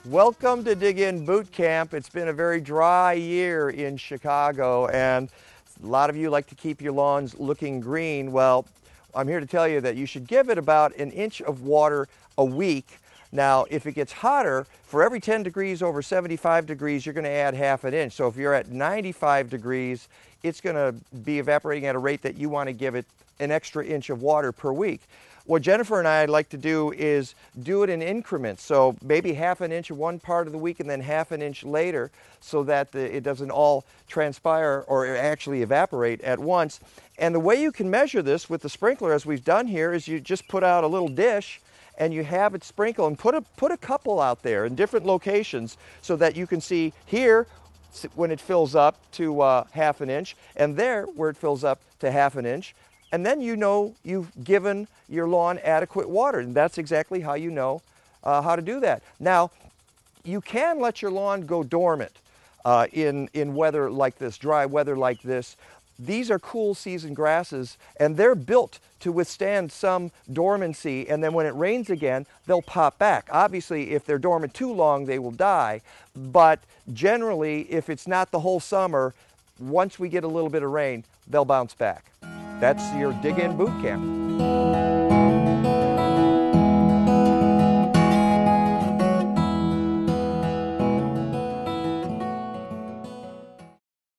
Welcome to Dig In Boot Camp. It's been a very dry year in Chicago, and a lot of you like to keep your lawns looking green. Well, I'm here to tell you that you should give it about an inch of water a week. Now, if it gets hotter, for every 10 degrees over 75 degrees, you're going to add half an inch. So if you're at 95 degrees, it's going to be evaporating at a rate that you want to give it an extra inch of water per week. What Jennifer and I like to do is do it in increments. So maybe half an inch one part of the week and then half an inch later, so that it doesn't all transpire or actually evaporate at once. And the way you can measure this with the sprinkler, as we've done here, is you just put out a little dish and you have it sprinkle, and put a couple out there in different locations so that you can see here when it fills up to half an inch, and there where it fills up to half an inch. And then you know you've given your lawn adequate water, and that's exactly how you know how to do that. Now, you can let your lawn go dormant in weather like this, dry weather like this. These are cool season grasses, and they're built to withstand some dormancy, and then when it rains again, they'll pop back. Obviously, if they're dormant too long, they will die, but generally, if it's not the whole summer, once we get a little bit of rain, they'll bounce back. That's your Dig In Boot Camp.